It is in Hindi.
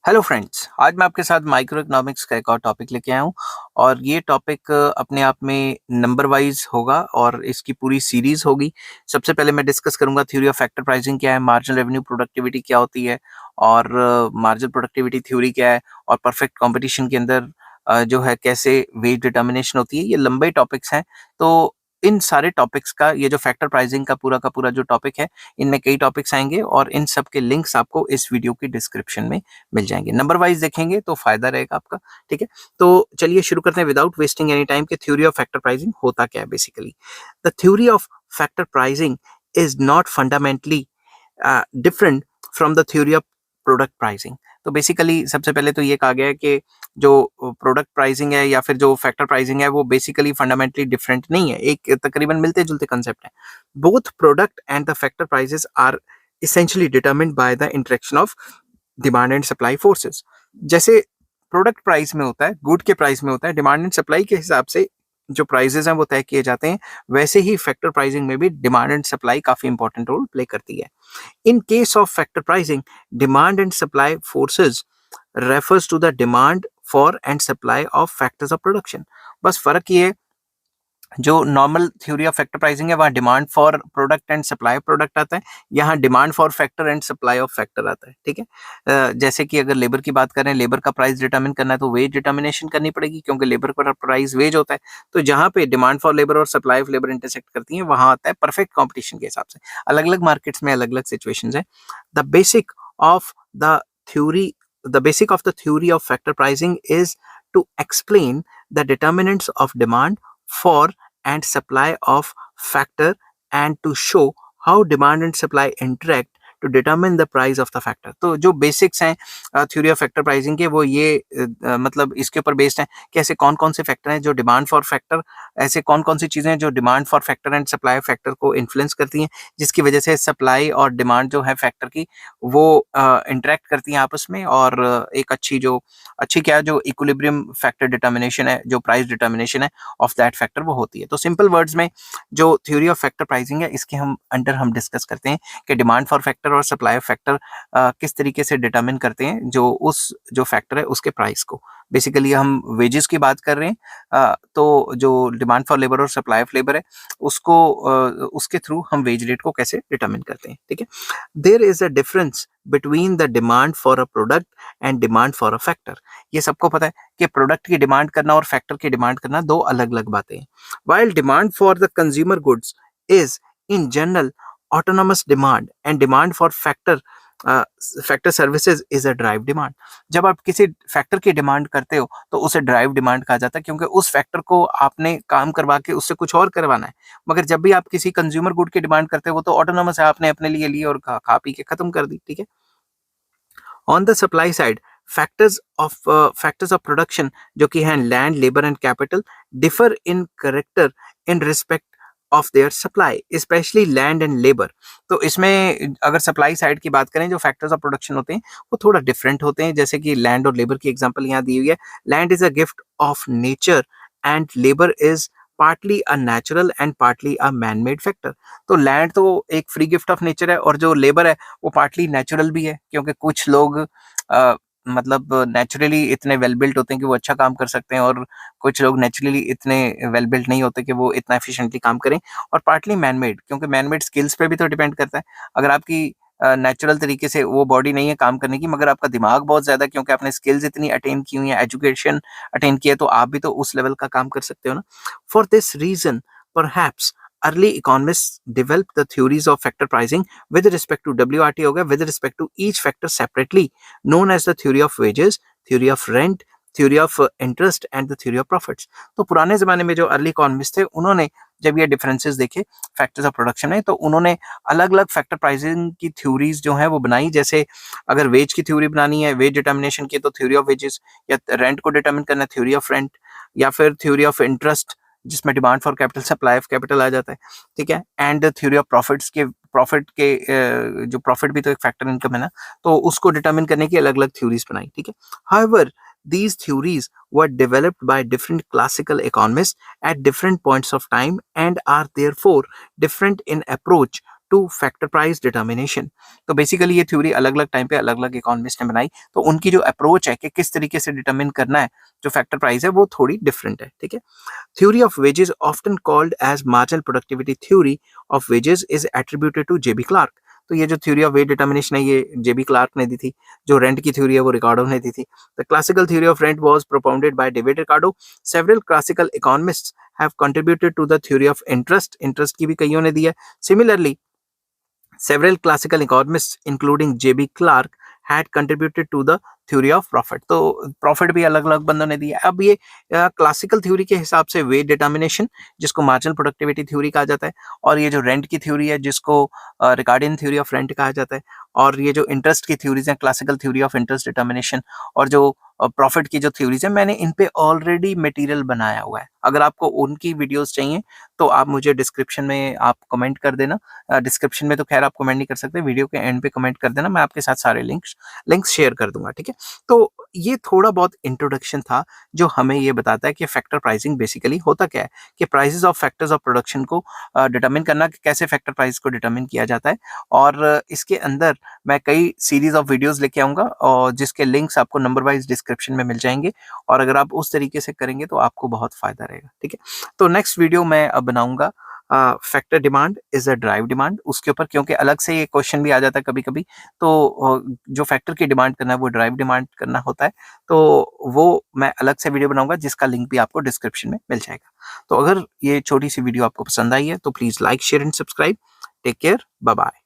हेलो फ्रेंड्स, आज मैं आपके साथ माइक्रो इकोनॉमिक्स का एक और टॉपिक लेके आया हूँ और ये टॉपिक अपने आप में नंबर वाइज होगा और इसकी पूरी सीरीज होगी। सबसे पहले मैं डिस्कस करूंगा थ्योरी ऑफ फैक्टर प्राइसिंग क्या है, मार्जिनल रेवेन्यू प्रोडक्टिविटी क्या होती है और मार्जिनल प्रोडक्टिविटी थ्योरी क्या है और परफेक्ट कंपटीशन के अंदर जो है कैसे वेज डिटर्मिनेशन होती है। ये लंबे टॉपिक्स हैं, तो इन सारे टॉपिक्स का ये जो फैक्टर प्राइसिंग का पूरा जो टॉपिक है, इनमें कई टॉपिक्स आएंगे और इन सब के लिंक्स आपको इस वीडियो की डिस्क्रिप्शन में मिल जाएंगे। नंबर वाइज देखेंगे तो फायदा रहेगा आपका। ठीक है, तो चलिए शुरू करते हैं विदाउट वेस्टिंग एनी टाइम कि थ्योरी ऑफ फैक्टर प्राइसिंग होता क्या है। Basically the theory of factor pricing is not fundamentally different from the theory of product pricing. तो बेसिकली सबसे पहले तो ये कहा गया है कि जो प्रोडक्ट प्राइसिंग है या फिर जो फैक्टर प्राइसिंग है वो बेसिकली फंडामेंटली डिफरेंट नहीं है, एक तकरीबन मिलते जुलते कंसेप्ट है। Both product and the factor prices are essentially determined by the interaction of demand and supply forces. जैसे प्रोडक्ट प्राइस में होता है, गुड के प्राइस में होता है, डिमांड एंड सप्लाई के हिसाब से जो प्राइसेस हैं वो तय किए जाते हैं, वैसे ही फैक्टर प्राइसिंग में भी डिमांड एंड सप्लाई काफी इंपॉर्टेंट रोल प्ले करती है। In case of factor pricing, demand and supply forces refers to the demand for and supply of factors of production. बस फर्क ये जो normal theory of factor pricing है वहाँ demand for product and supply product आता है, यहाँ demand for factor and supply of factor आता है। ठीक है, जैसे कि अगर लेबर की बात करें, लेबर का प्राइस डिटरमिन करना है तो वेज डिटर्मिनेशन करनी पड़ेगी क्योंकि लेबर का प्राइस वेज होता है। तो जहाँ पे डिमांड फॉर लेबर और सप्लाई ऑफ लेबर इंटरसेक्ट करती है वहाँ आता है परफेक्ट कॉम्पिटिशन के हिसाब से। अलग अलग मार्केट्स में अलग अलग सिचुएशंस है। The basic of the theory the basic of the theory of factor pricing is to explain the determinants of demand for and supply of factor and to show how demand and supply interact to determine the price of the factor। तो जो बेसिक्स हैं थ्योरी ऑफ फैक्टर प्राइसिंग के वो ये मतलब इसके ऊपर बेस्ड हैं कि ऐसे कौन कौन से फैक्टर हैं जो डिमांड फॉर फैक्टर, ऐसे कौन कौन सी चीज़ें हैं जो demand for factor and supply factor को इन्फ्लुएंस करती हैं, जिसकी वजह से सप्लाई और डिमांड जो है फैक्टर की वो इंटरेक्ट करती हैं आपस में और एक अच्छी क्या जो इक्विलिब्रियम फैक्टर डिटर्मिनेशन है, जो प्राइस डिटर्मिनेशन है ऑफ दैट फैक्टर वो होती है। तो सिंपल वर्ड्स में जो थ्योरी ऑफ फैक्टर प्राइसिंग है इसके हम डिस्कस करते हैं कि डिमांड फॉर फैक्टर और सप्लाई फैक्टर किस तरीके से डिटरमिन करते हैं जो फैक्टर है उसके प्राइस को। बेसिकली हम वेजेस की बात कर रहे हैं, तो जो डिमांड फॉर लेबर और सप्लाई ऑफ लेबर है उसके थ्रू हम वेज रेट को कैसे डिटरमिन करते हैं। ठीक है, there is a difference between the demand for a product and demand for a factor. ये सबको पता है कि प्रोडक्ट की डिमांड करना और फैक्टर की डिमांड करना दो अलग अलग बातें हैं। While demand for the consumer goods is in general autonomous demand and demand for factor services is a drive demand. जब आप किसी फैक्टर की डिमांड करते हो तो उसे ड्राइव डिमांड कहा जाता है क्योंकि उस फैक्टर को आपने काम करवा के उससे कुछ और करवाना है। मगर जब भी आप किसी कंज्यूमर गुड की डिमांड करते हो वो तो ऑटोनोमस है, आपने अपने लिए ली और खा पी के खत्म कर दी। ठीक है, on the supply side factors of production जो कि हैं land, labour and capital differ in character in respect of their supply, specially land and labour. तो इसमें अगर सप्लाई साइड की बात करें जो फैक्टर्स ऑफ प्रोडक्शन होते हैं वो थोड़ा डिफरेंट होते हैं। जैसे कि लैंड और लेबर की एग्जांपल यहाँ दी हुई है। Land is a gift of nature and labour is partly a natural and partly a man made factor. तो लैंड तो एक फ्री गिफ्ट ऑफ नेचर है और जो लेबर है वो पार्टली नेचुरल भी है क्योंकि कुछ लोग मतलब नेचुरली इतने वेल बिल्ट होते हैं कि वो अच्छा काम कर सकते हैं और कुछ लोग नेचुरली इतने वेल बिल्ट नहीं होते कि वो इतना एफिशिएंटली काम करें। और पार्टली मैन मेड, क्योंकि मैन मेड स्किल्स पे भी तो डिपेंड करता है। अगर आपकी नेचुरल तरीके से वो बॉडी नहीं है काम करने की मगर आपका दिमाग बहुत ज्यादा क्योंकि आपने स्किल्स इतनी अटेन की हुई है, एजुकेशन अटेन किया है, तो आप भी तो उस लेवल का काम कर सकते हो ना। For this reason perhaps early economists developed the theories of factor pricing with respect to WRT हो गया, with respect to each factor separately, known as the theory of wages, theory of rent, theory of interest and the theory of profits। तो पुराने जमाने में जो अर्ली इकोनॉमिस्ट थे उन्होंने जब ये डिफरेंसेस देखे फैक्टर्स ऑफ प्रोडक्शन है तो उन्होंने अलग अलग फैक्टर प्राइसिंग की थ्योरीज जो है वो बनाई। जैसे अगर वेज की थ्योरी बनानी है, वेज डिटर्मिनेशन की, तो थ्योरी ऑफ वेजेस, या रेंट को डिटर्मिन करना है थ्योरी ऑफ रेंट, या फिर थ्योरी ऑफ इंटरेस्ट जिसमें demand for capital supply of capital आ जाता है। ठीक है, एंड थ्योरी ऑफ प्रॉफिट के जो प्रॉफिट भी तो एक फैक्टर इनकम है ना, तो उसको डिटरमिन करने की अलग अलग थ्योरीज बनाई। ठीक है, however these theories were developed by different classical economists at different points of time and are therefore different in approach two factor price determination. तो बेसिकली ये थ्योरी अलग अलग टाइम पे अलग अलग इकोनॉमिस्ट ने बनाई, तो उनकी जो अप्रोच है कि किस तरीके से डिटर्मिन करना है जो फैक्टर प्राइस है वो थोड़ी डिफरेंट है, ठीक है। Theory of wages often called as marginal productivity theory of wages is attributed to JB Clark. तो ये जो थ्योरी ऑफ वेज डिटर्मिनेशन है ये जेबी क्लार्क ने दी थी। जो रेंट की थ्योरी है वो रिकार्डो ने दी थी। The classical theory of rent was propounded by David Ricardo. Several classical economists have contributed to the theory of interest, interest की भी कईयों ने दी है। Similarly several classical economists including J.B. Clark had contributed to the theory of profit. तो प्रॉफिट भी अलग अलग बंदों ने दिया। अब ये क्लासिकल थ्योरी के हिसाब से वेज डिटर्मिनेशन जिसको मार्जिनल प्रोडक्टिविटी थ्योरी कहा जाता है, और ये जो रेंट की थ्योरी है जिसको रिकार्डियन थ्योरी ऑफ रेंट कहा जाता है, और ये जो इंटरेस्ट की थ्योरीज हैं classical theory of interest determination, और जो प्रॉफिट की जो थ्योरीज है मैंने इन पे ऑलरेडी मटेरियल बनाया हुआ है। अगर आपको उनकी वीडियोस चाहिए तो आप मुझे डिस्क्रिप्शन में आप कमेंट कर देना। डिस्क्रिप्शन में तो खैर आप कमेंट नहीं कर सकते, वीडियो के एंड पे कमेंट कर देना, मैं आपके साथ सारे लिंक्स शेयर कर दूंगा, ठीक है। तो ये थोड़ा बहुत इंट्रोडक्शन था जो हमें ये बताता है कि फैक्टर प्राइसिंग बेसिकली होता क्या है, कि prices of factors of production को डिटरमिन करना, कि कैसे फैक्टर प्राइस को डिटरमिन किया जाता है। और इसके अंदर मैं कई सीरीज ऑफ वीडियोस लेके आऊंगा और जिसके लिंक्स आपको नंबर वाइज डिस्क्रिप्शन में मिल जाएंगे, और अगर आप उस तरीके से करेंगे तो आपको बहुत फायदा रहेगा, ठीक है। तो नेक्स्ट वीडियो मैं अब बनाऊंगा factor demand is a drive demand, उसके ऊपर, क्योंकि अलग से ये क्वेश्चन भी आ जाता है कभी कभी। तो जो फैक्टर की डिमांड करना है वो ड्राइव डिमांड करना होता है, तो वो मैं अलग से वीडियो बनाऊंगा जिसका लिंक भी आपको डिस्क्रिप्शन में मिल जाएगा। तो अगर ये छोटी सी वीडियो आपको पसंद आई है तो please like share and subscribe. Take care, bye bye.